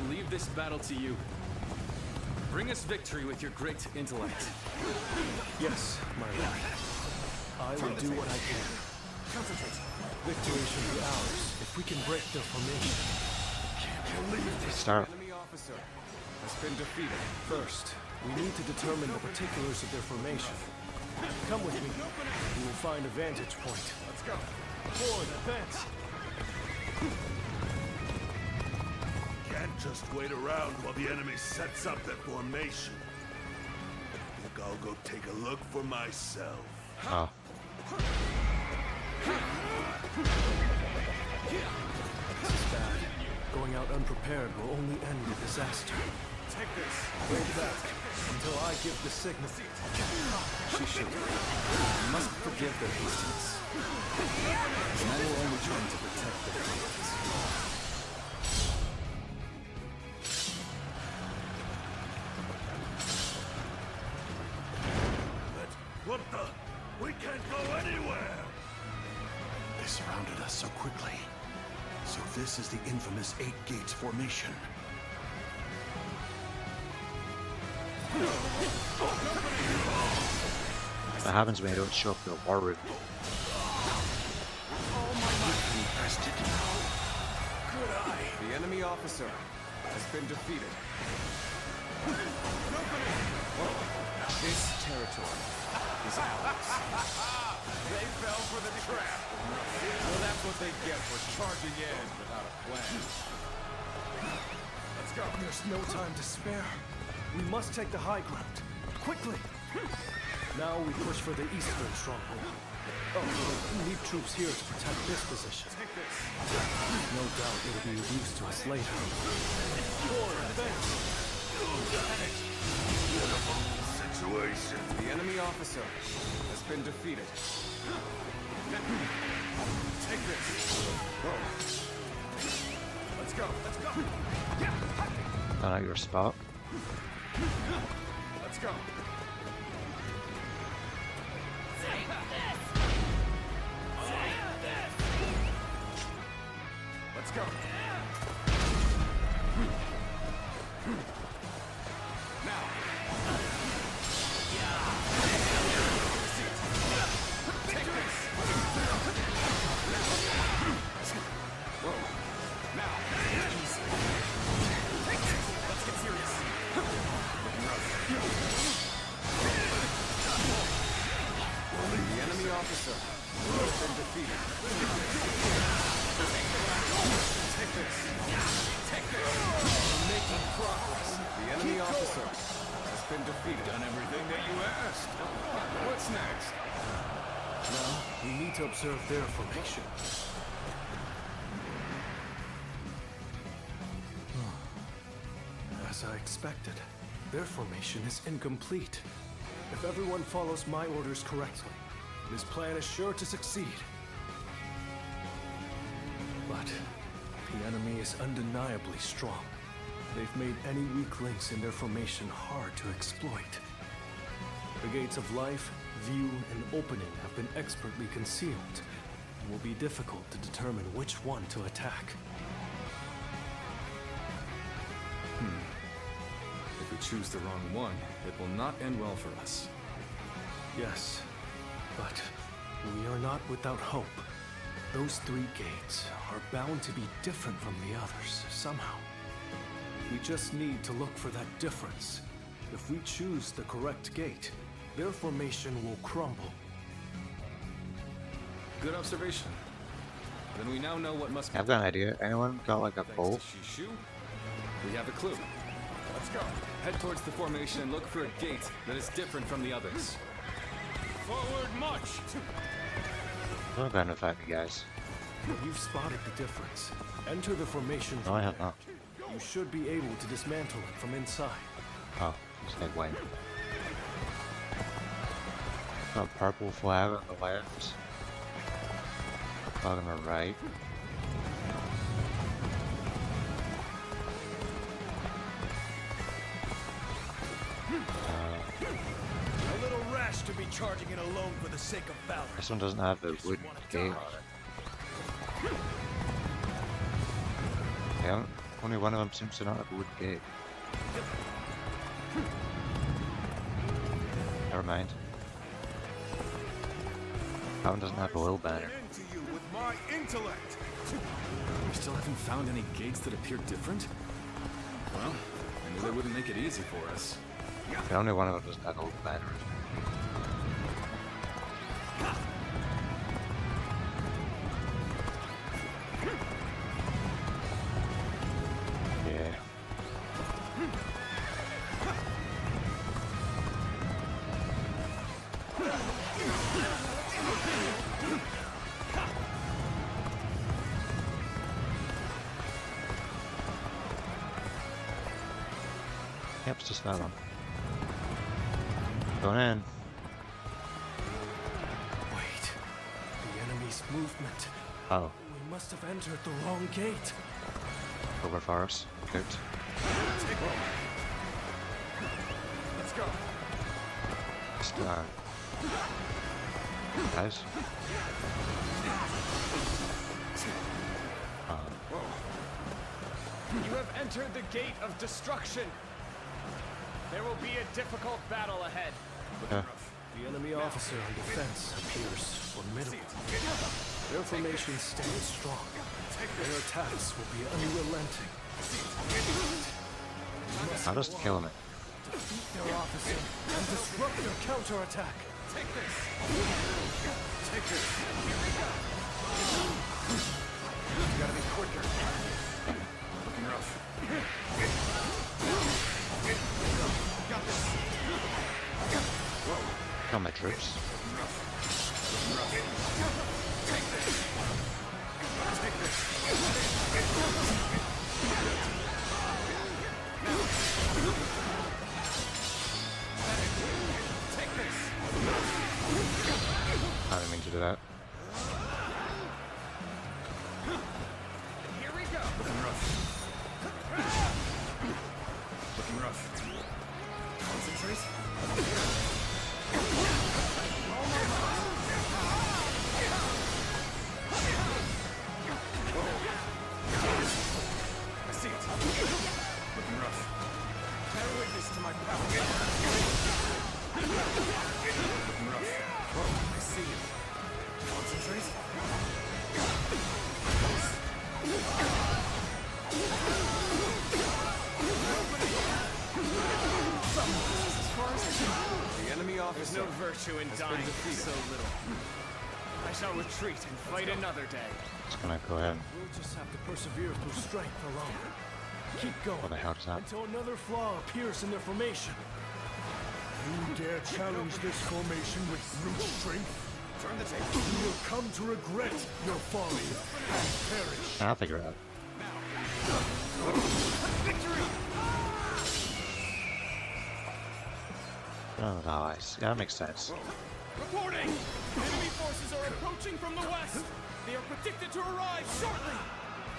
shall leave this battle to you. Bring us victory with your great intellect. Yes, my lord. I will do what I can. Concentrate. Victory should be ours if we can break their formation. Start. Enemy officer has been defeated. First, we need to determine the particulars of their formation. Come with me. We will find a vantage point. Let's go. Forward, advance. Can't just wait around while the enemy sets up their formation. Think I'll go take a look for myself. Oh. This is bad. Going out unprepared will only end with disaster. Take this. Hold back until I give the signal. She should. You must forgive their hastiness. And I will only try to protect their feelings. What the? We can't go anywhere! They surrounded us so quickly. So this is the infamous 8 Gates formation. If that happens to me, I don't show up to the war room. The enemy officer has been defeated. This territory is ours. They fell for the trap! Well, that's what they get for charging in without a plan. Let's go. There's no time to spare. We must take the high ground. Quickly! Now we push for the eastern stronghold. Oh, we'll leave troops here to protect this position. Take this. No doubt it'll be of use to us later. Forward, advance! Situation. The enemy officer has been defeated. Take this. Let's go. Let's go. I like your spot. Let's go. Let's go. Now. Take this. Whoa. Now. Take this. Let's get serious. Looking rough. The enemy officer has been defeated. Take this. Take this. We're making progress. The enemy officer has been defeated. Done everything that you asked. What's next? Now, we need to observe their formation. As I expected, their formation is incomplete. If everyone follows my orders correctly, this plan is sure to succeed. But the enemy is undeniably strong. They've made any weak links in their formation hard to exploit. The gates of life, view, and opening have been expertly concealed. It will be difficult to determine which one to attack. If we choose the wrong one, it will not end well for us. Yes, but we are not without hope. Those 3 gates are bound to be different from the others, somehow. We just need to look for that difference. If we choose the correct gate, their formation will crumble. Good observation. Then we now know what must be I've got an idea. Anyone got like a bow? Thanks to Shishu, we have a clue. Let's go. Head towards the formation and look for a gate that is different from the others. Forward march! I'm gonna notify me, guys. You've spotted the difference. Enter the formation. No, I have not. You should be able to dismantle it from inside. Oh, it's like white. Got a purple flag on the left. Flag on the right. A little rash to be charging it alone for the sake of valor. This one doesn't have the wooden gate on it. Yeah, Only one of them seems to not have a wood gate. Never mind. That one doesn't have a will banner. Into you with my intellect. We still haven't found any gates that appear different? Well, I knew they wouldn't make it easy for us. The only one of them doesn't have a will banner. Yeah. Yep, it's just that one. Going in. Wait. The enemy's movement. Oh, We must have entered the wrong gate. over for us. Good. Let's go. Just, guys. You have entered the gate of destruction. There will be a difficult battle ahead. Yeah. The enemy officer on defense appears formidable. Their formation stands strong. Their attacks will be unrelenting. I'll just kill him. Defeat their officer and disrupt their counterattack. Take this. Take this. You gotta be quicker. Looking rough. Got this. Kill my troops. Take this. Take this. Take this. I didn't mean to do that. Here we go. Looking rough. Looking rough. Concentrate. I see it. Looking rough. Bear witness to my power. Looking rough. Whoa, I see it. Concentrate. The enemy There's officer. no virtue in dying for so little. I shall retreat and fight another day. Just gonna go ahead and... We'll just have to persevere through strength alone. Keep going What the hell does that? until another flaw appears in their formation. You dare challenge this formation with brute strength? Turn the tape. You will come to regret your folly and perish. I'll figure it out. Oh, nice. Yeah, that makes sense. Reporting! Enemy forces are approaching from the west. They are predicted to arrive shortly.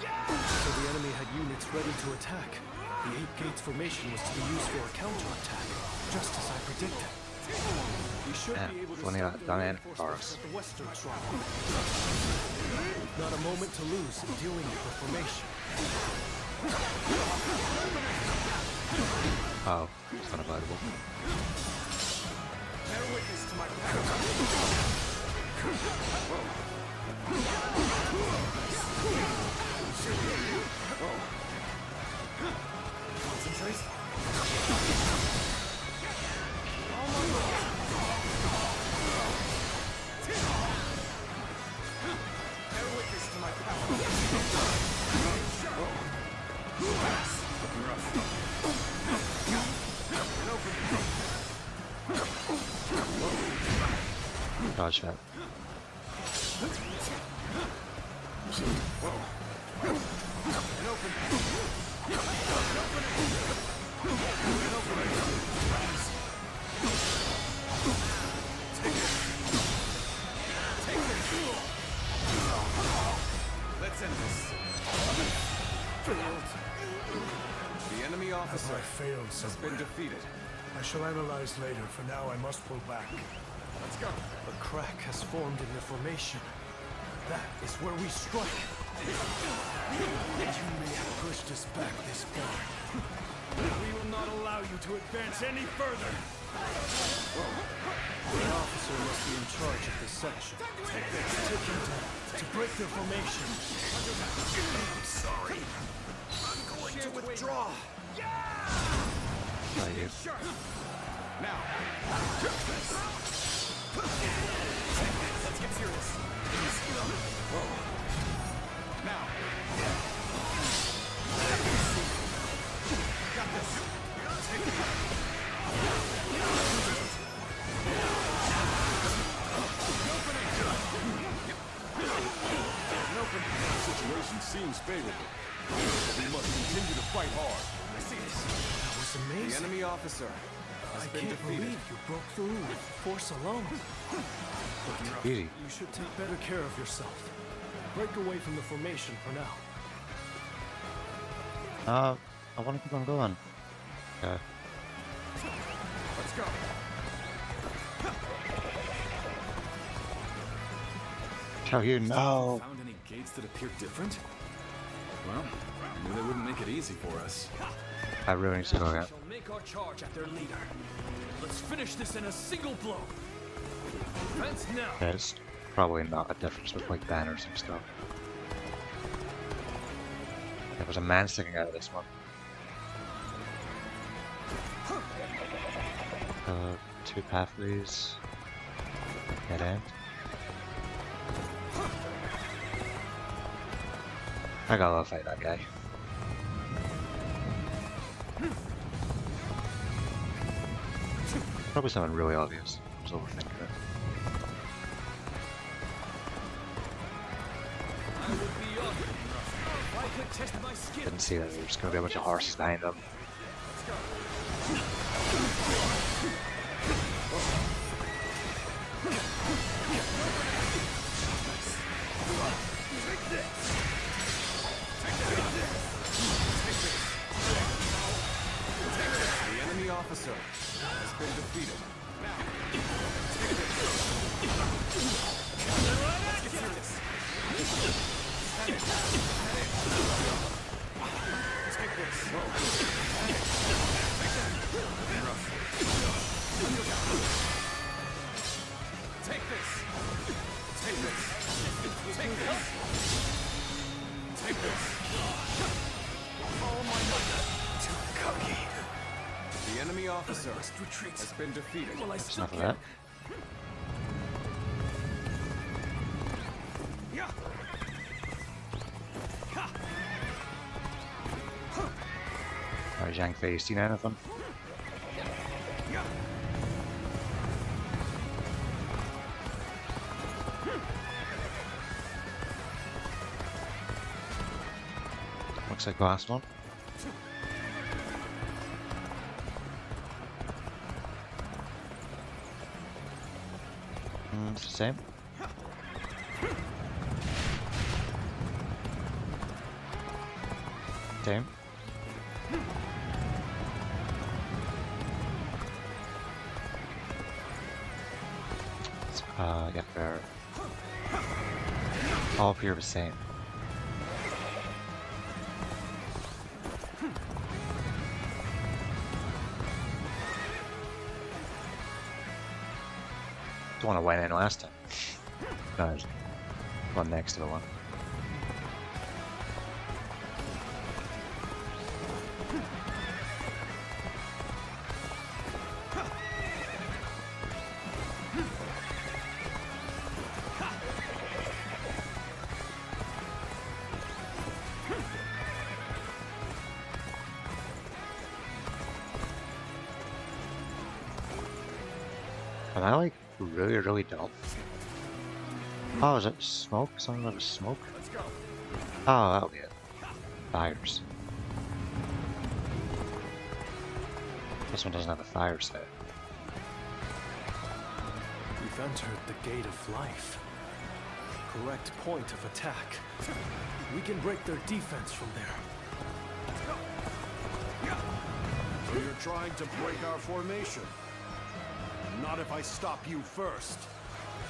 So the enemy had units ready to attack. The 8 gates formation was to be used for a counterattack, just as I predicted. We should Yeah, be able to funny stop that their done in reinforcements for us. at the western stronghold. Not a moment to lose in dealing with the formation. Oh, it's unavoidable. Bear witness to my power. Concentrate. Bear witness to my power. Looking rough. Dodge that. Let's end this. The enemy officer I failed has somewhere. been defeated. I shall analyze later. For now, I must pull back. Let's go. A crack has formed in the formation. That is where we strike. You may have pushed us back this far. We will not allow you to advance any further. The officer must be in charge of this section. Take him down to break their formation. I'm sorry. I'm going to withdraw. Try you. Now, Let's get serious. now. Got this. Take it. Situation seems favorable. We must continue to fight hard. I see this. That was The amazing. enemy officer has I been can't defeated. believe you broke through with force alone. Easy. You should take better care of yourself. Break away from the formation for now. I want to keep on going. Okay. Let's go. Tell you no. Found any gates that appear different? Well, I knew they wouldn't make it easy for us. I really need to go again. Shall make our charge at their leader. Let's finish this in a single blow. Advance now. There's probably not a difference with like banners and stuff. There was a man sticking out of this one. Two pathways. Dead end. I gotta love fight that guy. Probably something really obvious. I was overthinking it. I would be honored if I could test my skill. Didn't see that there was gonna be a bunch of horses behind them. The enemy officer has been defeated. Now, take this. Let's get through this. Take this. Take this. Take this. Take this. Take this. All my might. Too cocky. The enemy officer has been defeated. Well, I That's still enough of that. Alright, Zhang Fei, seen anything? Looks like last one. It's the same. Same. Yeah, they're all appear the same. The one I went in last time. No, there's one next to the one. Am I like really dumb? Oh, is it smoke? Something about smoke? Let's go. Oh, that'll be it. Fires. This one doesn't have a fire set. We've entered the gate of life. Correct point of attack. We can break their defense from there. So you're trying to break our formation? Not if I stop you first.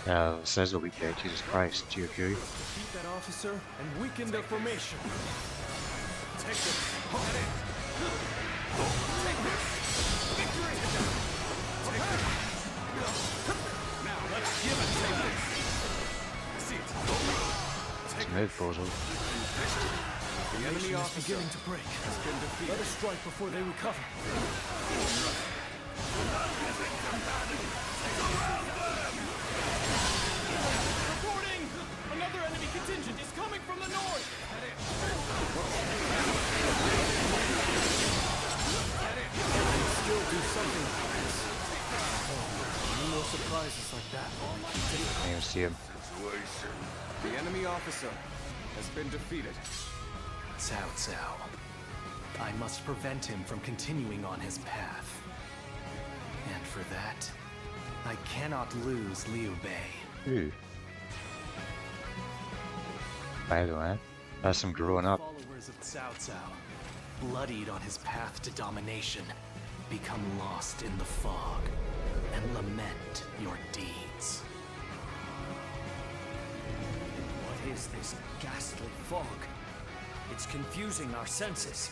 Yeah, it says a weak gate. Jesus Christ, GQ. Defeat that officer and weaken their formation. Take this. Get it. Take this. Victory. Take this. Now let's give it. Take this. See it. Smooth puzzle. The enemy officer Beginning to break. has been defeated. Let us strike before they recover. Reporting! Another enemy contingent is coming from the north! Still do something like this. Oh, no more surprises like that. Can't even see him. The enemy officer has been defeated. Cao Cao. I must prevent him from continuing on his path. And for that, I cannot lose Liu Bei. Ooh. By the way, that's some growing up. Followers of Cao Cao, bloodied on his path to domination, become lost in the fog and lament your deeds. What is this ghastly fog? It's confusing our senses.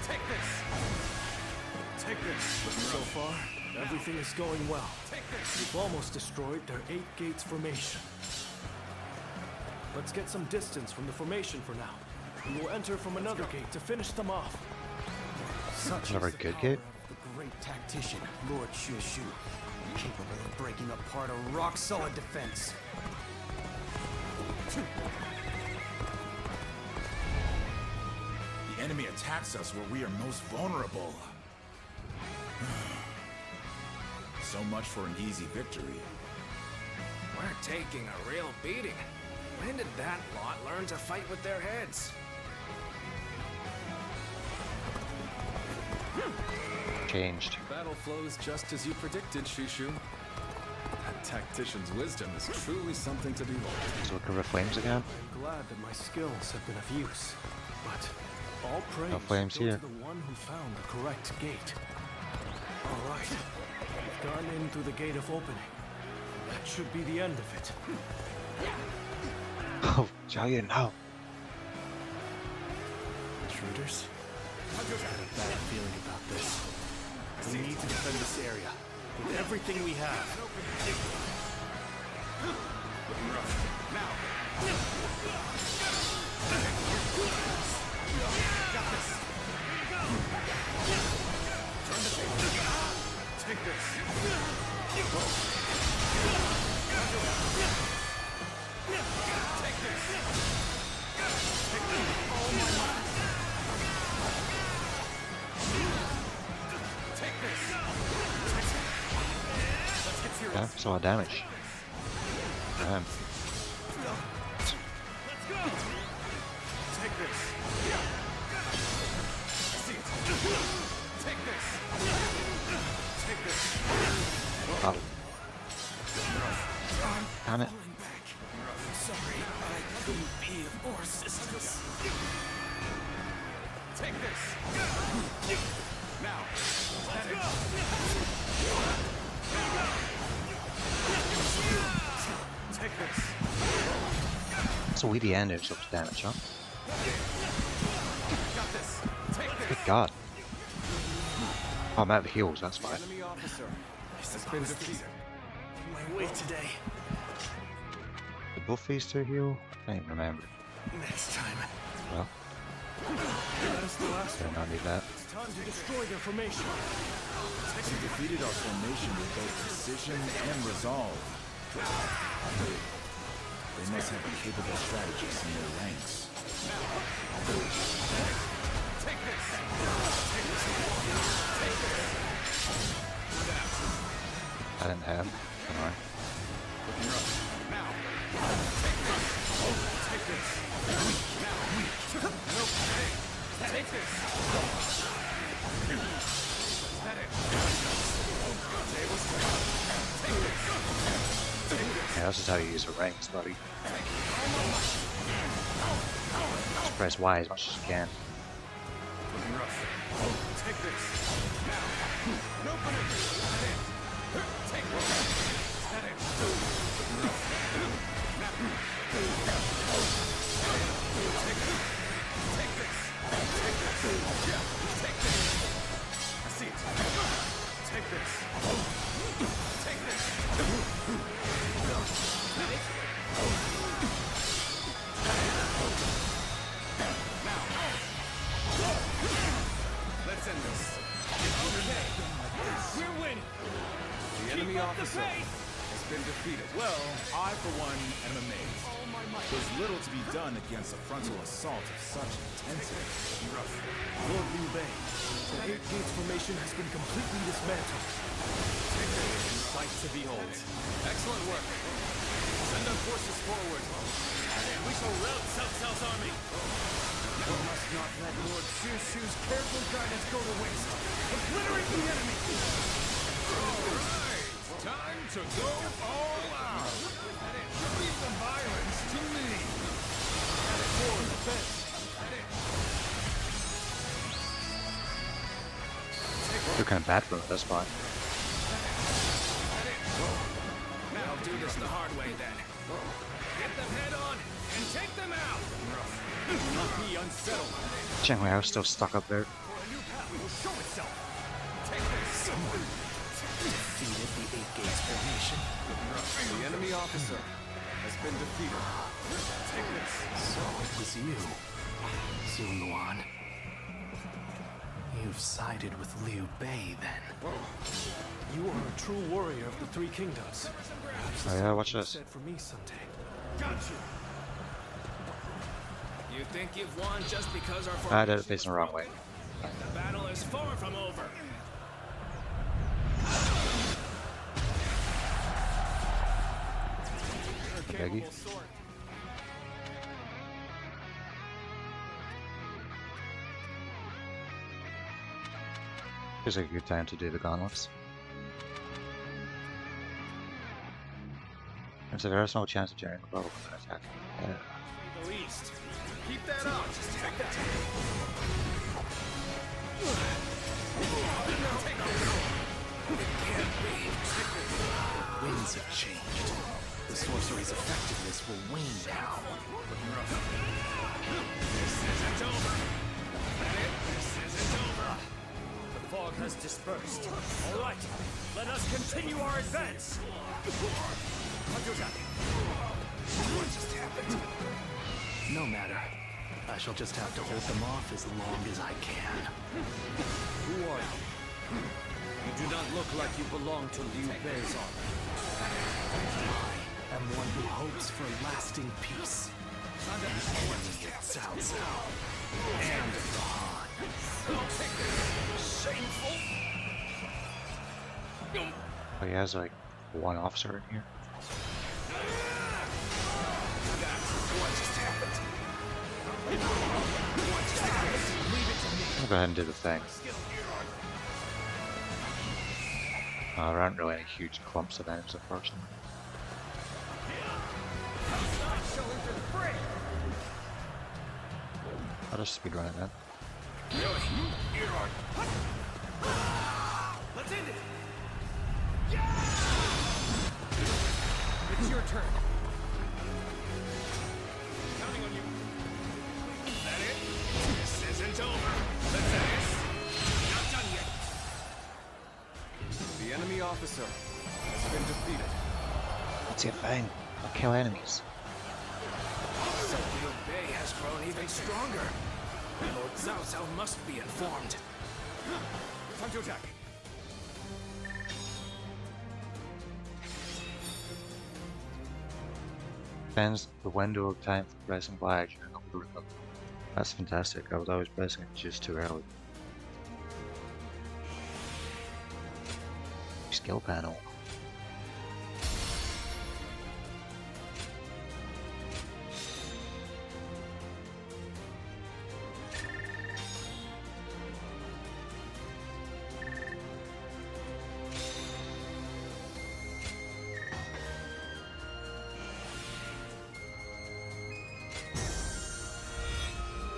Take this! Take this! So far, everything is going well. Take this! We've almost destroyed their 8 gates formation. Let's get some distance from the formation for now. We will enter from another gate to finish them off. Such Never is the good power gate. of the great tactician, Lord Ch5.4, capable of breaking apart a rock-solid defense. The enemy attacks us where we are most vulnerable. So much for an easy victory. We're taking a real beating. When did that lot learn to fight with their heads? Changed. Battle flows just as you predicted, Shishu. That tactician's wisdom is truly something to behold. So recover flames again. I'm glad that my skills have been of use, but all praise No flames should go here. to the one who found the correct gate. All right, we've gone in through the gate of opening. That should be the end of it. Oh, giant now. Intruders? I've got a bad feeling about this. We need to defend this area with everything we have. Take this! Take this! Let's get serious. Yeah, that's a lot of damage. Damn. Let's go! Take this! See it! Take this! Take this! Oh. Damn it. Sorry, I couldn't be of more assistance. Take this! Now! Let's go! Take this! So we the end of such damage, huh? Got this! Take Good this! God. Oh, I'm out of heals, that's The why. enemy officer has been defeated. My way today. Did both these two heal? I can't even remember. Next time. Well, That is the last do one. not need that. It's time to destroy their formation. We defeated our formation with both precision and resolve. They must have a capable strategist in their ranks. Take this! I didn't have. Alright. Now! Take this! Now! Nope! Take this! Is that it? Tables turn. Take this! Yeah, this is how you use a ranks, buddy. Just press Y as much as you can. Take this! Now! No punish! Is that it? Take this. I see it. Take this. Take this. Now. Let's end this. Okay. We're winning. The enemy officer has been defeated. Well, I for one am amazed. There's little to be done against a frontal assault of such intensity. Lord Liu Bei, the Eight Gates formation has been completely dismantled. Sight to behold. Excellent work. Send our forces forward. And we shall rout Cao Cao's army. We must not let Lord Ch5.4's careful guidance go to waste. Obliterate the enemy! Alright, time to go all out. Leave the violence to me. Forward defense. They're kind of bad for this spot. Now do this the hard way then. Hit them head on and take them out. Not be unsettled. Chen Hui's still stuck up there. A new path will show itself. Take this. Someone defeated the Eight Gates formation. The enemy officer has been defeated. Take this. So it was you, Sun Quan. You've sided with Liu Bei then. You are a true warrior of the Three Kingdoms. Oh yeah, watch this. Said for me someday. Got you. You think you've won just because our I did it formation facing the was wrong way. broken? The battle is far from over. You're a Peggy. capable sword. Feels like a good time to do the gauntlets. There's a very small chance of generating a bubble when I attack. Yeah. The least. Keep that up. Take that. Winds have changed. The sorcery's effectiveness will wane now. This isn't over. This isn't over. The fog has dispersed. All right. Let us continue our advance. What just happened? No matter. I shall just have to hold them off as long as I can. Who are you? You do not look like you belong to Liu Bei's army. I am one who hopes for lasting peace. The enemy of Cao Cao and of the Han. Shameful. Oh, he has like one officer in here. I'll go ahead and do the thing. There aren't really any huge clumps of enemies, unfortunately. I'll just speedrun it then. Let's end it. It's your turn. Counting on you. That it? This isn't over. Let's finish. Not done yet. The enemy officer has been defeated. That's it, fine. I'll kill enemies. So Liu Bei has grown even stronger. Lord Cao Cao must be informed. Time to attack. Extends the window of time for pressing Y during algorithm. That's fantastic. I was always pressing it just too early. Skill panel.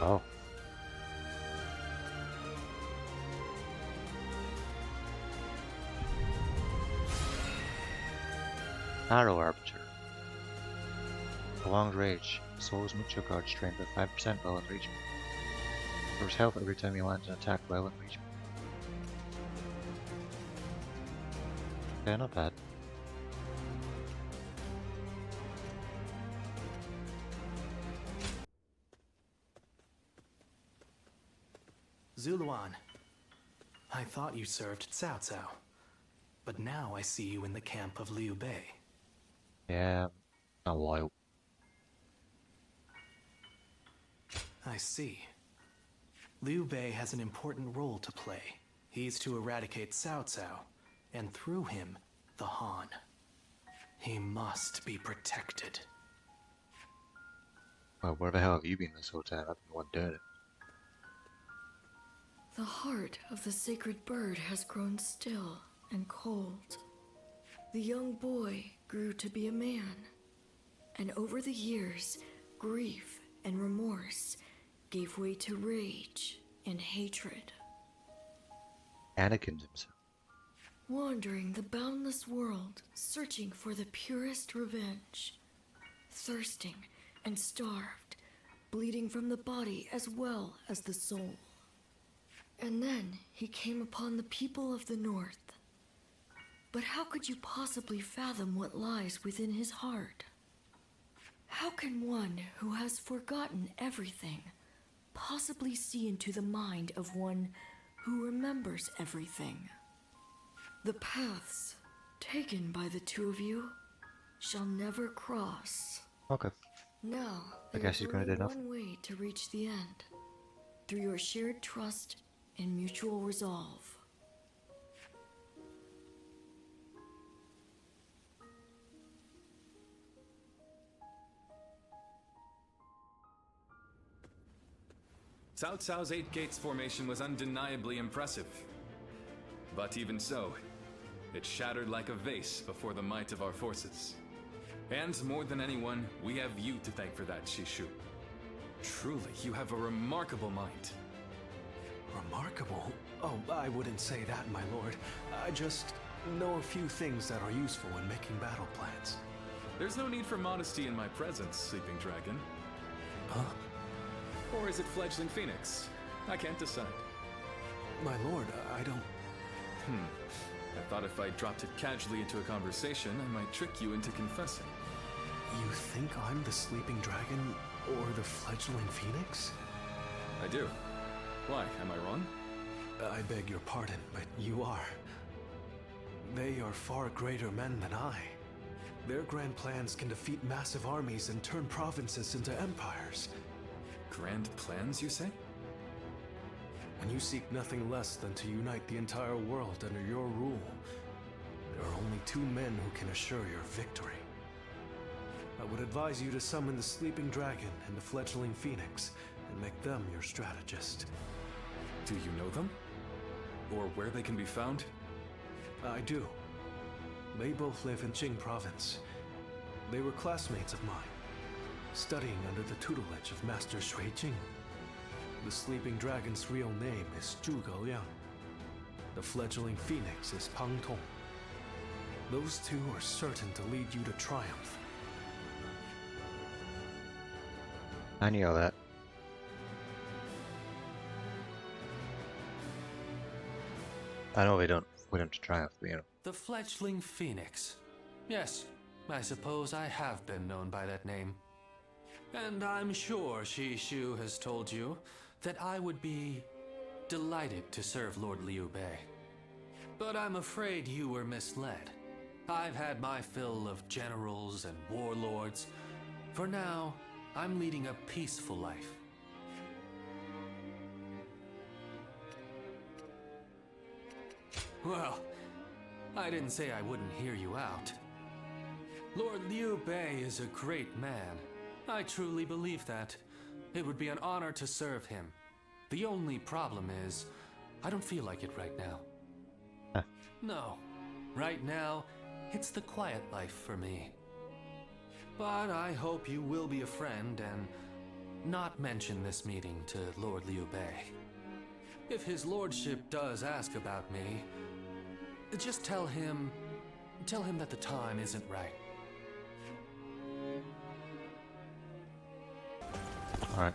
Oh. Arrow Arbiter. Prolonged Rage. Souls mucho guard strength with 5% while in reach. Restores health every time you land an attack while in reach. Okay, not bad. Zuluan, I thought you served Cao Cao, but now I see you in the camp of Liu Bei. Yeah, a while. I see. Liu Bei has an important role to play. He's to eradicate Cao Cao, and through him, the Han. He must be protected. Well, where the hell have you been this whole time? I've been the one doing it. The heart of the sacred bird has grown still and cold. The young boy grew to be a man, and over the years, grief and remorse gave way to rage and hatred. Anakin himself. Wandering the boundless world, searching for the purest revenge. Thirsting and starved, bleeding from the body as well as the soul. And then he came upon the people of the North. But how could you possibly fathom what lies within his heart? How can one who has forgotten everything possibly see into the mind of one who remembers everything? The paths taken by the two of you shall never cross. Okay. Now, I there guess is he's gonna only do nothing. one way to reach the end. Through your shared trust and mutual resolve. Cao Cao's 8 Gates formation was undeniably impressive. But even so, it shattered like a vase before the might of our forces. And more than anyone, we have you to thank for that, Shishu. Truly, you have a remarkable mind. Remarkable? Oh, I wouldn't say that, my lord. I just know a few things that are useful in making battle plans. There's no need for modesty in my presence, Sleeping Dragon. Huh? Or is it Fledgling Phoenix? I can't decide. My lord, I don't... I thought if I dropped it casually into a conversation, I might trick you into confessing. You think I'm the Sleeping Dragon or the Fledgling Phoenix? I do. Why, am I wrong? I beg your pardon, but you are. They are far greater men than I. Their grand plans can defeat massive armies and turn provinces into empires. Grand plans, you say? When you seek nothing less than to unite the entire world under your rule, there are only two men who can assure your victory. I would advise you to summon the Sleeping Dragon and the Fledgling Phoenix and make them your strategist. Do you know them? Or where they can be found? I do. They both live in Jing province. They were classmates of mine, studying under the tutelage of Master Shui Jing. The Sleeping Dragon's real name is Zhuge Liang. The Fledgling Phoenix is Pang Tong. Those two are certain to lead you to triumph. I knew that. I know they don't win him to triumph, but you know. The Fledgling Phoenix. Yes, I suppose I have been known by that name. And I'm sure Shishu has told you that I would be delighted to serve Lord Liu Bei. But I'm afraid you were misled. I've had my fill of generals and warlords. For now, I'm leading a peaceful life. Well, I didn't say I wouldn't hear you out. Lord Liu Bei is a great man. I truly believe that. It would be an honor to serve him. The only problem is, I don't feel like it right now. Huh. No. Right now, it's the quiet life for me. But I hope you will be a friend and not mention this meeting to Lord Liu Bei. If his lordship does ask about me, just tell him that the time isn't right. Alright.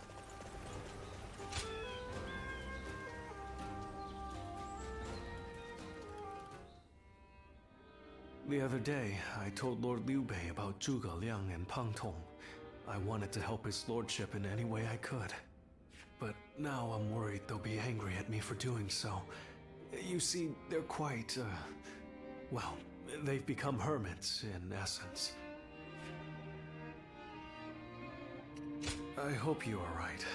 The other day, I told Lord Liu Bei about Zhuge Liang and Pang Tong. I wanted to help his lordship in any way I could. But now I'm worried they'll be angry at me for doing so. You see, they're quite, well, they've become hermits, in essence. I hope you are right.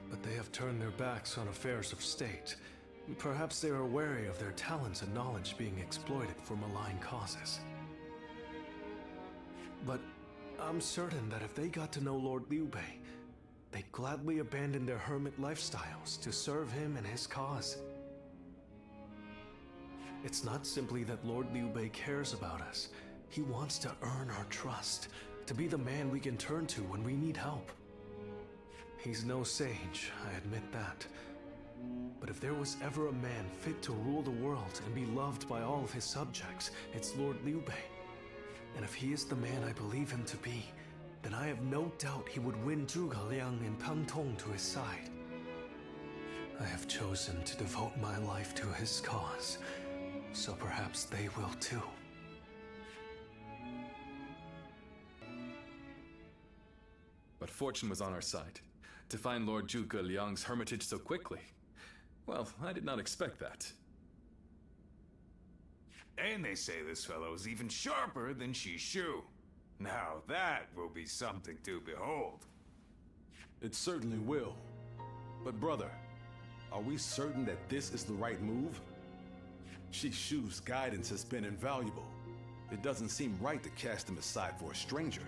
But they have turned their backs on affairs of state. Perhaps they are wary of their talents and knowledge being exploited for malign causes. But I'm certain that if they got to know Lord Liu Bei, they'd gladly abandon their hermit lifestyles to serve him and his cause. It's not simply that Lord Liu Bei cares about us. He wants to earn our trust, to be the man we can turn to when we need help. He's no sage, I admit that. But if there was ever a man fit to rule the world and be loved by all of his subjects, it's Lord Liu Bei. And if he is the man I believe him to be, then I have no doubt he would win Zhuge Liang and Pang Tong to his side. I have chosen to devote my life to his cause, so perhaps they will too. But fortune was on our side. To find Lord Zhuge Liang's hermitage so quickly. Well, I did not expect that. And they say this fellow is even sharper than Ch5.4. Now that will be something to behold. It certainly will. But brother, are we certain that this is the right move? Ch5.4's guidance has been invaluable. It doesn't seem right to cast him aside for a stranger.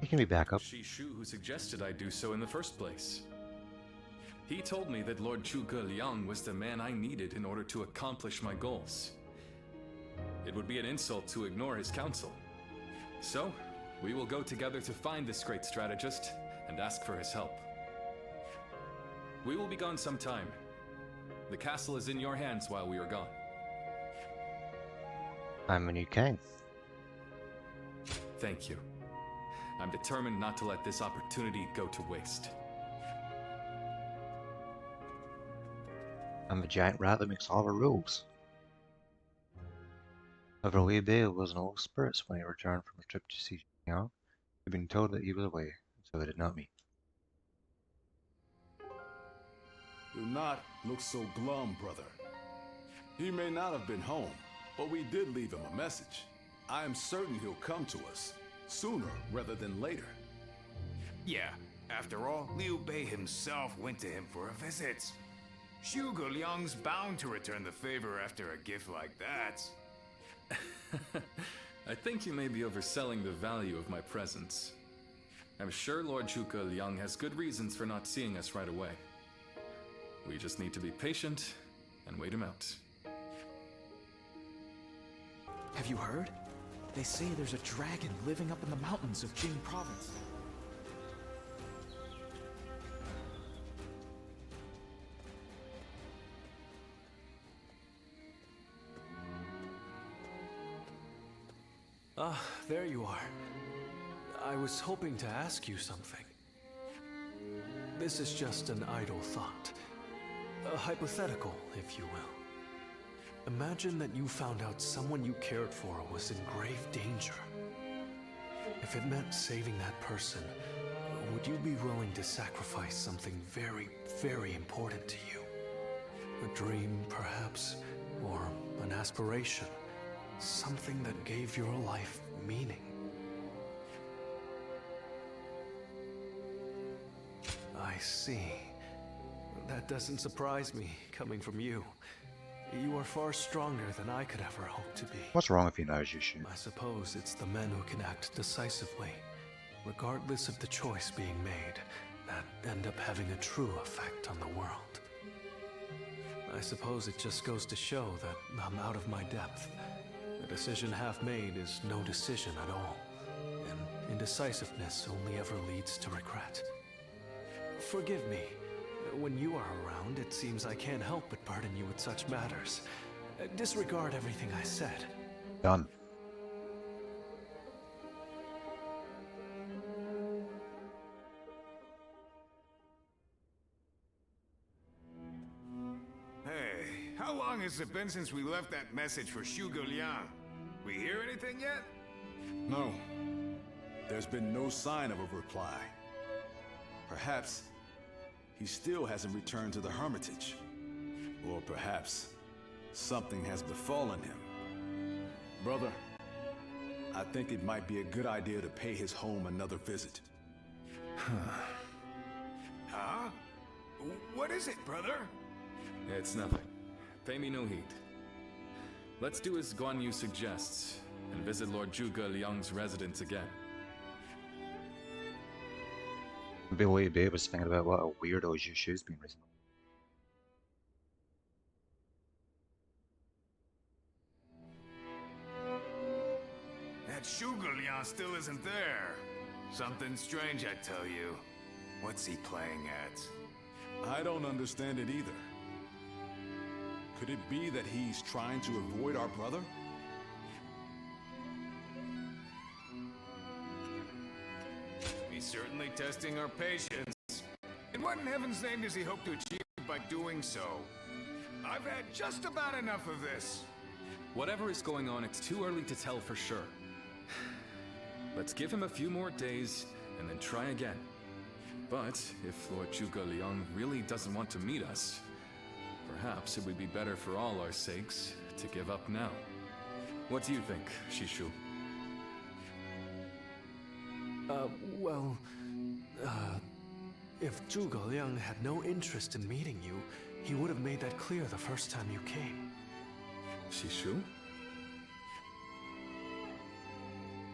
He can be back up. Ch5.4 who suggested I do so in the first place. He told me that Lord Zhuge Liang was the man I needed in order to accomplish my goals. It would be an insult to ignore his counsel. So, we will go together to find this great strategist and ask for his help. We will be gone some time. The castle is in your hands while we are gone. I'm a new king. Thank you. I'm determined not to let this opportunity go to waste. I'm a giant rat that makes all the rules. However, Liu Bei was in low spirits when he returned from a trip to see Yang. He'd been told that he was away, so they did not meet. Do not look so glum, brother. He may not have been home, but we did leave him a message. I am certain he'll come to us, sooner rather than later. Yeah, after all, Liu Bei himself went to him for a visit. Zhuge Liang's bound to return the favor after a gift like that. I think you may be overselling the value of my presence. I'm sure Lord Zhuge Liang has good reasons for not seeing us right away. We just need to be patient and wait him out. Have you heard? They say there's a dragon living up in the mountains of Jing province. Ah, there you are. I was hoping to ask you something. This is just an idle thought. A hypothetical, if you will. Imagine that you found out someone you cared for was in grave danger. If it meant saving that person, would you be willing to sacrifice something very, very important to you? A dream, perhaps, or an aspiration. Something that gave your life meaning. I see. That doesn't surprise me, coming from you. You are far stronger than I could ever hope to be. What's wrong with you now, Jushu? I suppose it's the men who can act decisively, regardless of the choice being made, that end up having a true effect on the world. I suppose it just goes to show that I'm out of my depth. A decision half made is no decision at all, and indecisiveness only ever leads to regret. Forgive me. When you are around, it seems I can't help but burden you with such matters. Disregard everything I said. Done. How long has it been since we left that message for Zhuge Liang? We hear anything yet? No. There's been no sign of a reply. Perhaps he still hasn't returned to the Hermitage. Or perhaps something has befallen him. Brother, I think it might be a good idea to pay his home another visit. Huh? What is it, brother? It's nothing. Pay me no heed. Let's do as Guan Yu suggests, and visit Lord Zhuge Liang's residence again. Bill Bay was thinking about what a weirdo Zhu Shu's been recently. That Zhuge Liang still isn't there. Something strange, I tell you. What's he playing at? I don't understand it either. Could it be that he's trying to avoid our brother? He's certainly testing our patience. And what in heaven's name does he hope to achieve by doing so? I've had just about enough of this. Whatever is going on, it's too early to tell for sure. Let's give him a few more days, and then try again. But if Lord Zhuge Liang really doesn't want to meet us, perhaps it would be better for all our sakes to give up now. What do you think, Shishu? If Zhuge Liang had no interest in meeting you, he would have made that clear the first time you came. Shishu?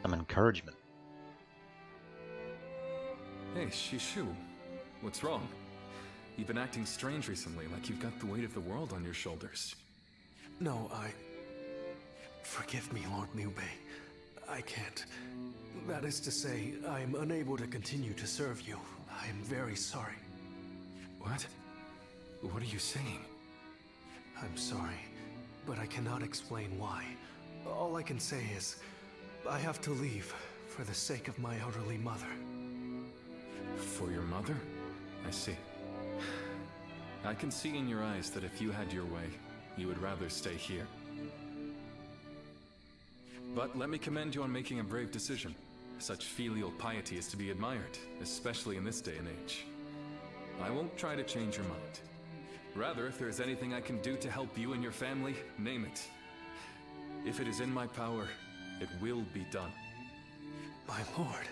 Some encouragement. Hey, Shishu. What's wrong? You've been acting strange recently, like you've got the weight of the world on your shoulders. No, Forgive me, Lord Liu Bei. I can't. That is to say, I am unable to continue to serve you. I am very sorry. What? What are you saying? I'm sorry, but I cannot explain why. All I can say is, I have to leave for the sake of my elderly mother. For your mother? I see. I can see in your eyes that if you had your way, you would rather stay here. But let me commend you on making a brave decision. Such filial piety is to be admired, especially in this day and age. I won't try to change your mind. Rather, if there is anything I can do to help you and your family, name it. If it is in my power, it will be done. My lord.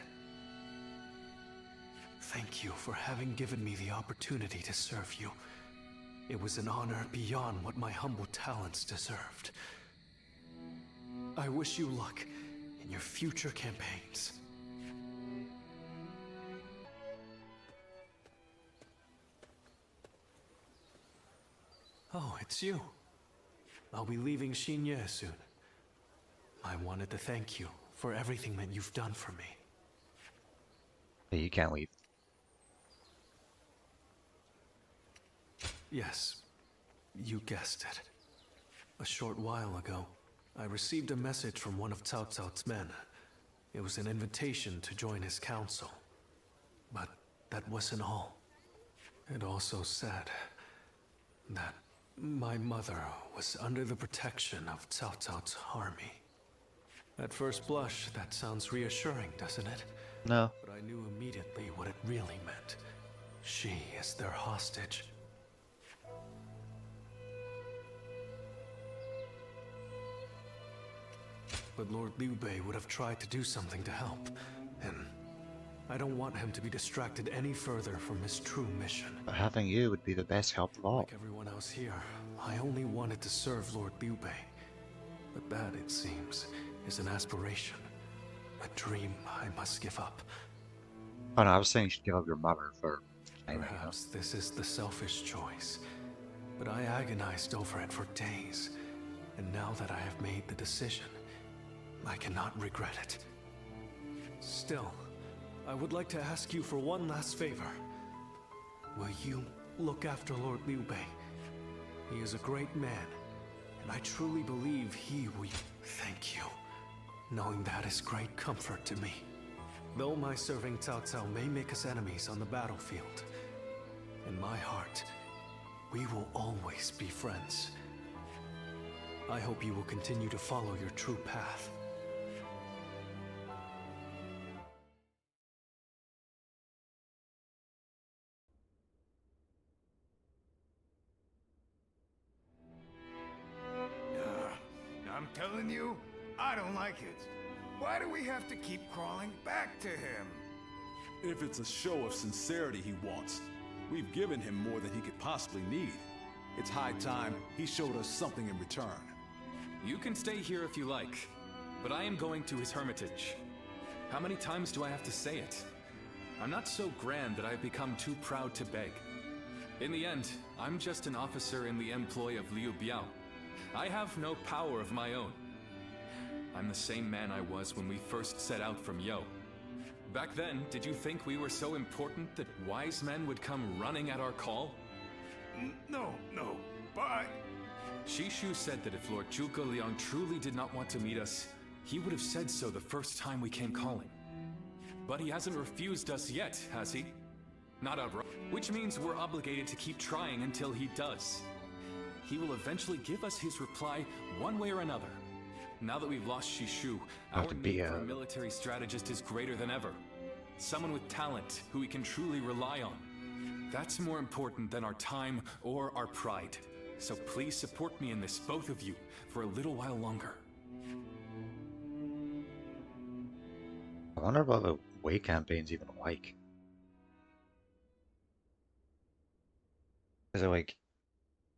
Thank you for having given me the opportunity to serve you. It was an honor beyond what my humble talents deserved. I wish you luck in your future campaigns. Oh, it's you. I'll be leaving Xinye soon. I wanted to thank you for everything that you've done for me. Hey, you can't leave. Yes, you guessed it. A short while ago, I received a message from one of Cao Cao's men. It was an invitation to join his council. But that wasn't all. It also said that my mother was under the protection of Cao Cao's army. At first blush, that sounds reassuring, doesn't it? No. But I knew immediately what it really meant. She is their hostage. But Lord Liu Bei would have tried to do something to help, and I don't want him to be distracted any further from his true mission. But having you would be the best help of all. Like everyone else here, I only wanted to serve Lord Liu Bei. But that, it seems, is an aspiration. A dream I must give up. Oh no, I was saying you should give up your mother for... Perhaps this is the selfish choice. But I agonized over it for days. And now that I have made the decision, I cannot regret it. Still, I would like to ask you for one last favor. Will you look after Lord Liu Bei? He is a great man, and I truly believe he will... Thank you. Knowing that is great comfort to me. Though my serving Cao Cao may make us enemies on the battlefield, in my heart, we will always be friends. I hope you will continue to follow your true path. I'm telling you, I don't like it. Why do we have to keep crawling back to him? If it's a show of sincerity he wants, we've given him more than he could possibly need. It's high time he showed us something in return. You can stay here if you like, but I am going to his hermitage. How many times do I have to say it? I'm not so grand that I've become too proud to beg. In the end, I'm just an officer in the employ of Liu Biao. I have no power of my own. I'm the same man I was when we first set out from Yo. Back then, did you think we were so important that wise men would come running at our call? No, but... Shishu said that if Lord Zhuge Liang truly did not want to meet us, he would have said so the first time we came calling. But he hasn't refused us yet, has he? Not outright. Which means we're obligated to keep trying until he does. He will eventually give us his reply one way or another. Now that we've lost Shishu, our need for a military strategist is greater than ever. Someone with talent who we can truly rely on. That's more important than our time or our pride. So please support me in this, both of you, for a little while longer. I wonder what the Wei campaign's even like. Is it like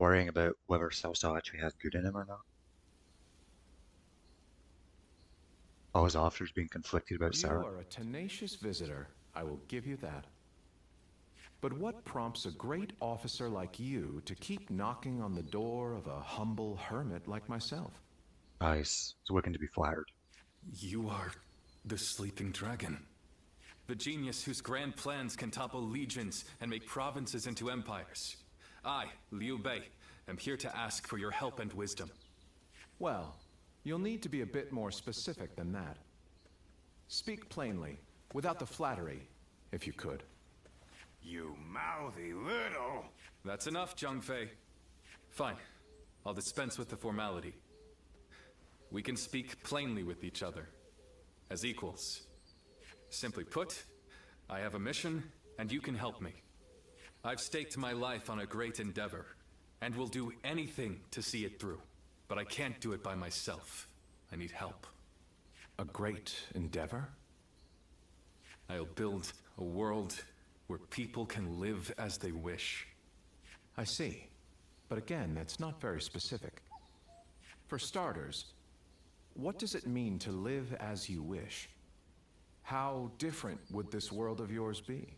worrying about whether Cao Cao actually has good in him or not? All his officers being conflicted about Sarah. You are a tenacious visitor, I will give you that. But what prompts a great officer like you to keep knocking on the door of a humble hermit like myself? He's looking to be flattered. You are the sleeping dragon. The genius whose grand plans can topple legions and make provinces into empires. I, Liu Bei, am here to ask for your help and wisdom. Well, you'll need to be a bit more specific than that. Speak plainly, without the flattery, if you could. You mouthy little... That's enough, Zhang Fei. Fine. I'll dispense with the formality. We can speak plainly with each other. As equals. Simply put, I have a mission, and you can help me. I've staked my life on a great endeavor, and will do anything to see it through. But I can't do it by myself. I need help. A great endeavor? I'll build a world where people can live as they wish. I see. But again, that's not very specific. For starters, what does it mean to live as you wish? How different would this world of yours be?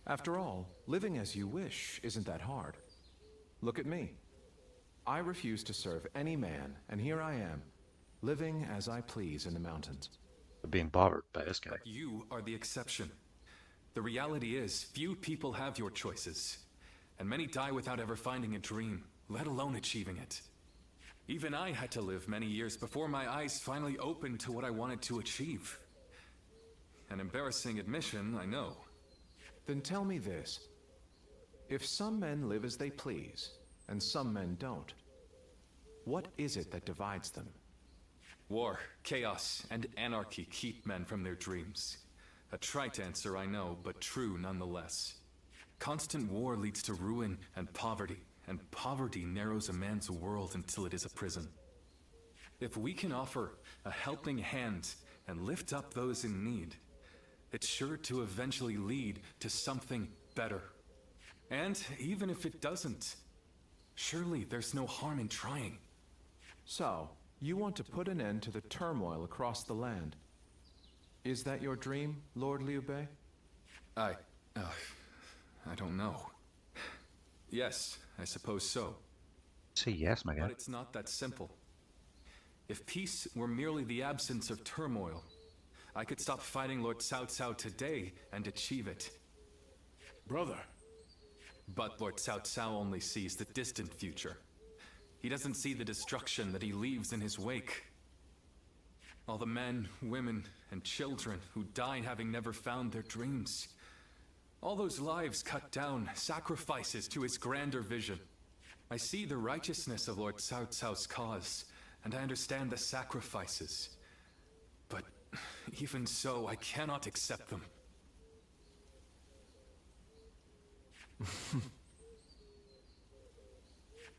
After all, living as you wish isn't that hard. Look at me. I refuse to serve any man, and here I am, living as I please in the mountains. Being bothered by this guy. But you are the exception. The reality is, few people have your choices, and many die without ever finding a dream, let alone achieving it. Even I had to live many years before my eyes finally opened to what I wanted to achieve. An embarrassing admission, I know. Then tell me this. If some men live as they please, and some men don't, what is it that divides them? War, chaos, and anarchy keep men from their dreams. A trite answer, I know, but true nonetheless. Constant war leads to ruin and poverty narrows a man's world until it is a prison. If we can offer a helping hand and lift up those in need, it's sure to eventually lead to something better. And even if it doesn't, surely there's no harm in trying. So, you want to put an end to the turmoil across the land. Is that your dream, Lord Liu Bei? I don't know. Yes, I suppose so. Say yes, my guy. But it's not that simple. If peace were merely the absence of turmoil, I could stop fighting Lord Cao Cao today and achieve it. Brother. But Lord Cao Cao only sees the distant future. He doesn't see the destruction that he leaves in his wake. All the men, women, and children who die having never found their dreams. All those lives cut down, sacrifices to his grander vision. I see the righteousness of Lord Cao Cao's cause, and I understand the sacrifices. But even so, I cannot accept them.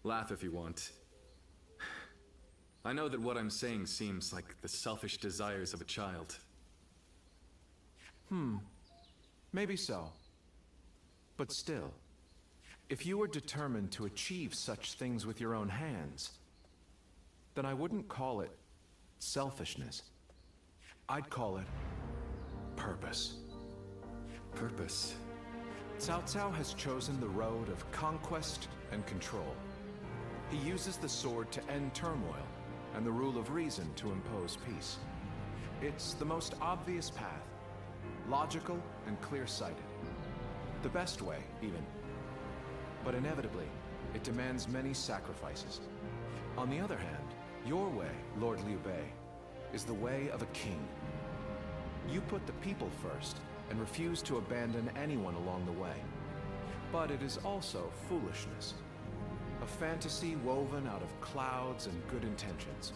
Laugh if you want. I know that what I'm saying seems like the selfish desires of a child. Maybe so. But still, if you were determined to achieve such things with your own hands, then I wouldn't call it selfishness. I'd call it purpose. Purpose? Cao Cao has chosen the road of conquest and control. He uses the sword to end turmoil, and the rule of reason to impose peace. It's the most obvious path, logical and clear-sighted. The best way, even. But inevitably, it demands many sacrifices. On the other hand, your way, Lord Liu Bei, is the way of a king. You put the people first, and refuse to abandon anyone along the way. But it is also foolishness. A fantasy woven out of clouds and good intentions.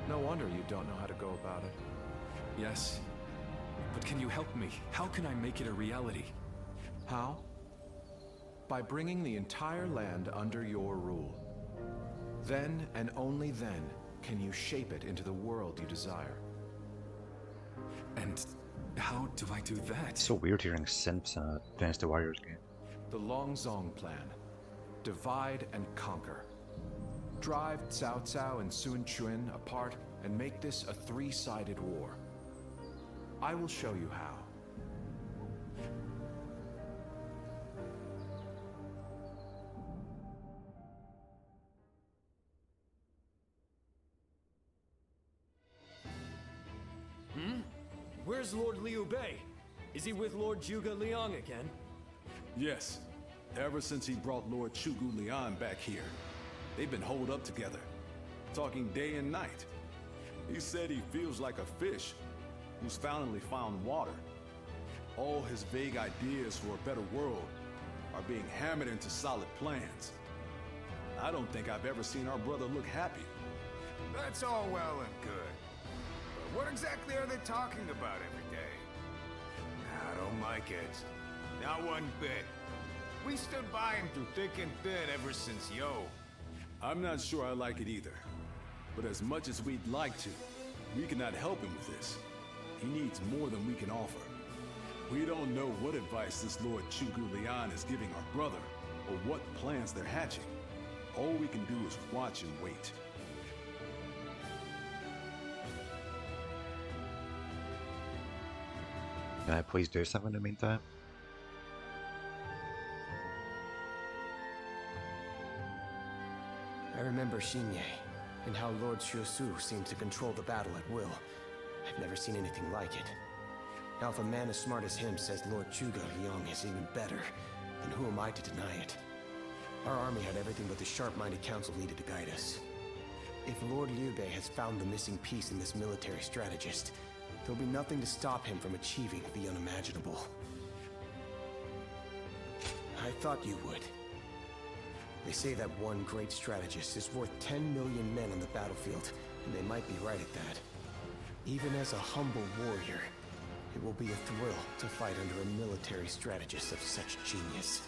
No wonder you don't know how to go about it. Yes. But can you help me? How can I make it a reality? How? By bringing the entire land under your rule. Then, and only then, can you shape it into the world you desire. And how do I do that? It's so weird hearing synths in a Dynasty Warriors game. The Longzong plan. Divide and conquer. Drive Cao Cao and Sun Quan apart and make this a three-sided war. I will show you how. Where's Lord Liu Bei? Is he with Lord Zhuge Liang again? Yes. Ever since he brought Lord Zhuge Liang back here. They've been holed up together, talking day and night. He said he feels like a fish who's finally found water. All his vague ideas for a better world are being hammered into solid plans. I don't think I've ever seen our brother look happy. That's all well and good. But what exactly are they talking about every day? I don't like it. Not one bit. We stood by him through thick and thin ever since Yo. I'm not sure I like it either. But as much as we'd like to, we cannot help him with this. He needs more than we can offer. We don't know what advice this Lord Zhuge Liang is giving our brother, or what plans they're hatching. All we can do is watch and wait. Can I please do something in the meantime? I remember Xinye, and how Lord Xuesu seemed to control the battle at will. I've never seen anything like it. Now if a man as smart as him says Lord Zhuge Liang is even better, then who am I to deny it? Our army had everything but the sharp-minded council needed to guide us. If Lord Liu Bei has found the missing piece in this military strategist, there'll be nothing to stop him from achieving the unimaginable. I thought you would. They say that one great strategist is worth 10 million men on the battlefield, and they might be right at that. Even as a humble warrior, it will be a thrill to fight under a military strategist of such genius.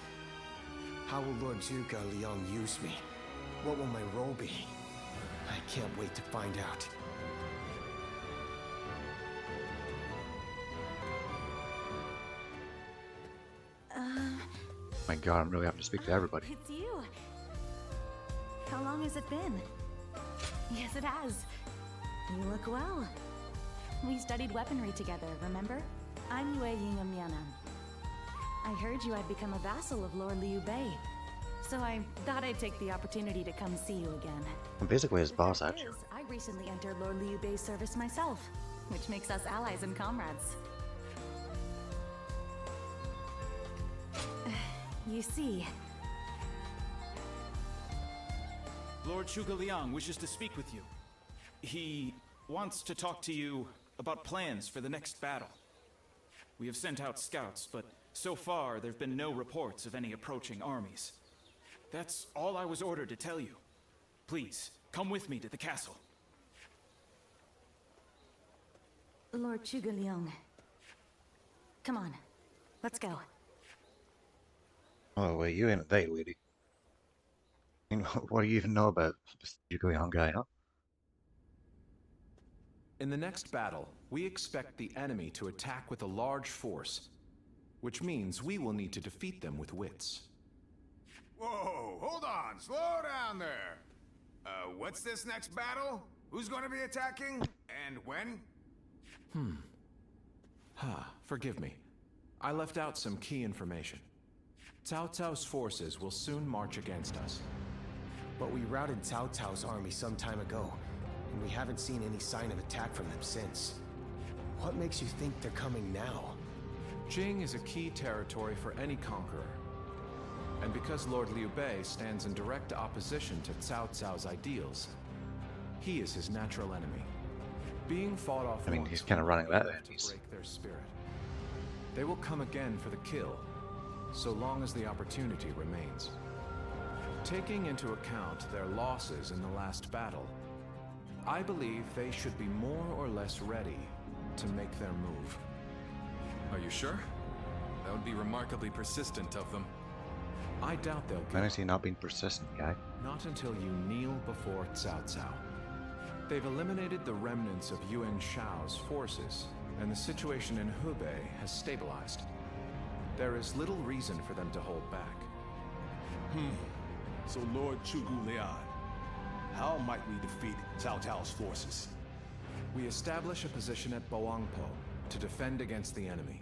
How will Lord Zhuge Liang use me? What will my role be? I can't wait to find out. My god, I'm really having to speak to everybody. It's you. How long has it been? Yes, it has. You look well. We studied weaponry together, remember? I'm Yue Yingyamyanan. I heard you had become a vassal of Lord Liu Bei, so I thought I'd take the opportunity to come see you again. I'm basically his boss, actually. I recently entered Lord Liu Bei's service myself, which makes us allies and comrades. You see... Lord Zhuge Liang wishes to speak with you. He wants to talk to you about plans for the next battle. We have sent out scouts, but so far there have been no reports of any approaching armies. That's all I was ordered to tell you. Please, come with me to the castle. Lord Zhuge. Come on, let's go. Oh wait, you ain't that lady. I mean, what do you even know about this Zhuge guy, huh? In the next battle, we expect the enemy to attack with a large force, which means we will need to defeat them with wits. Whoa, hold on, slow down there. What's this next battle? Who's going to be attacking? And when? Forgive me. I left out some key information. Cao Cao's forces will soon march against us. But we routed Cao Cao's army some time ago, and we haven't seen any sign of attack from them since. What makes you think they're coming now? Jing is a key territory for any conqueror. And because Lord Liu Bei stands in direct opposition to Cao Cao's ideals, he is his natural enemy. Being fought off I mean, once he's kind of will running that to enemies. break their spirit. They will come again for the kill, so long as the opportunity remains. Taking into account their losses in the last battle, I believe they should be more or less ready to make their move. Are you sure? That would be remarkably persistent of them. I doubt they'll When go. is he not being persistent, guy? Not until you kneel before Cao Cao. They've eliminated the remnants of Yuan Shao's forces, and the situation in Hubei has stabilized. There is little reason for them to hold back. So Lord Zhuge, how might we defeat Cao Cao's forces? We establish a position at Boangpo to defend against the enemy.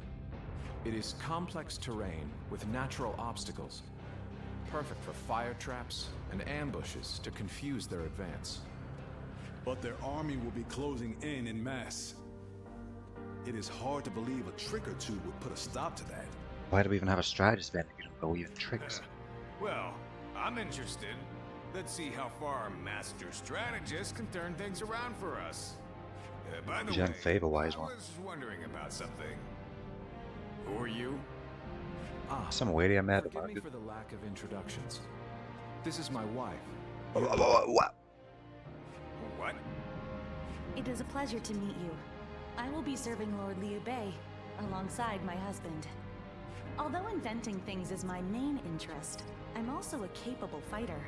It is complex terrain with natural obstacles, perfect for fire traps and ambushes to confuse their advance. But their army will be closing in mass. It is hard to believe a trick or two would put a stop to that. Why do we even have a strategist then if you don't believe in tricks? Well, I'm interested. Let's see how far our master strategist can turn things around for us. By the Gen way, favor-wise I one. was wondering about something. Who are you? Some lady I met at the Forgive me market. for the lack of introductions. This is my wife. What? What? It is a pleasure to meet you. I will be serving Lord Liu Bei alongside my husband. Although inventing things is my main interest, I'm also a capable fighter.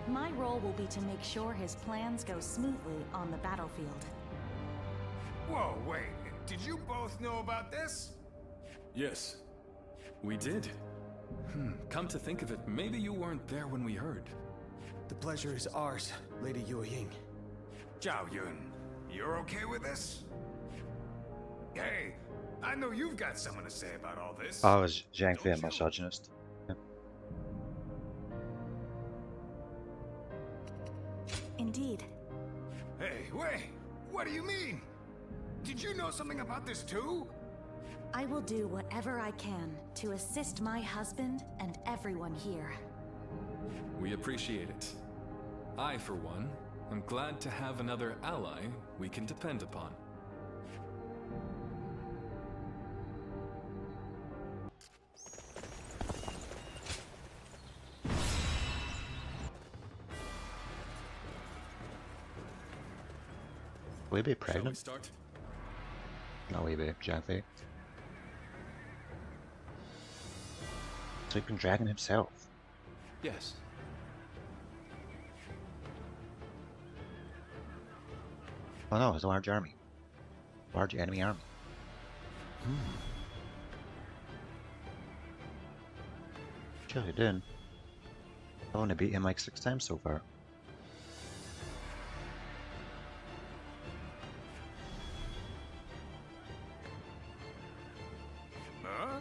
My role will be to make sure his plans go smoothly on the battlefield. Whoa, wait. Did you both know about this? Yes, we did. Come to think of it, maybe you weren't there when we heard. The pleasure is ours, Lady Yue Ying. Zhao Yun, you're okay with this? Hey, I know you've got something to say about all this. Oh, is Zhang Fei a misogynist? Yeah. Indeed. Hey, wait! What do you mean? Did you know something about this too? I will do whatever I can to assist my husband and everyone here. We appreciate it. I, for one, am glad to have another ally we can depend upon. Will he be Shall we pregnant? start? No, will he be Zhang Fei? Sleeping Dragon himself. Yes. Oh no, it's a large army. Large enemy army. Sure, he did. I've only beat him like 6 times so far. Huh?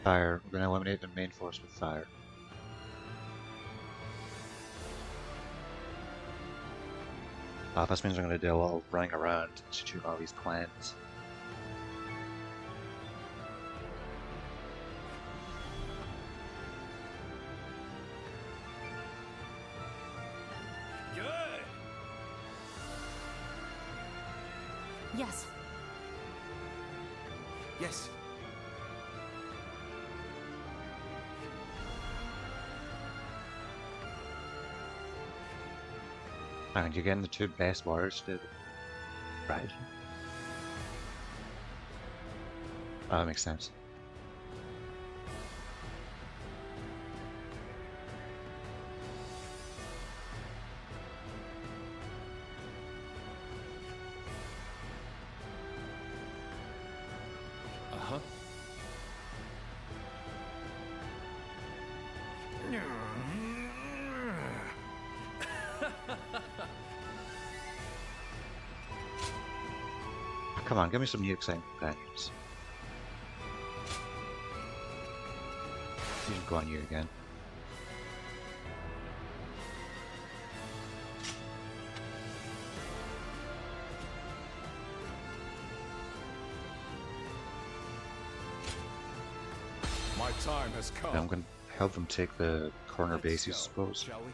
Fire. We're gonna eliminate the main force with fire. This means I'm gonna do a lot of running around, institute all these plans. Yes. Yes. And you're getting the two best warriors to ride. Oh, that makes sense. Uh-huh. Come on, give me some new exciting companions. You can go on you again. My time has come. I'm going to help them take the corner Let's bases, I go, suppose. shall we?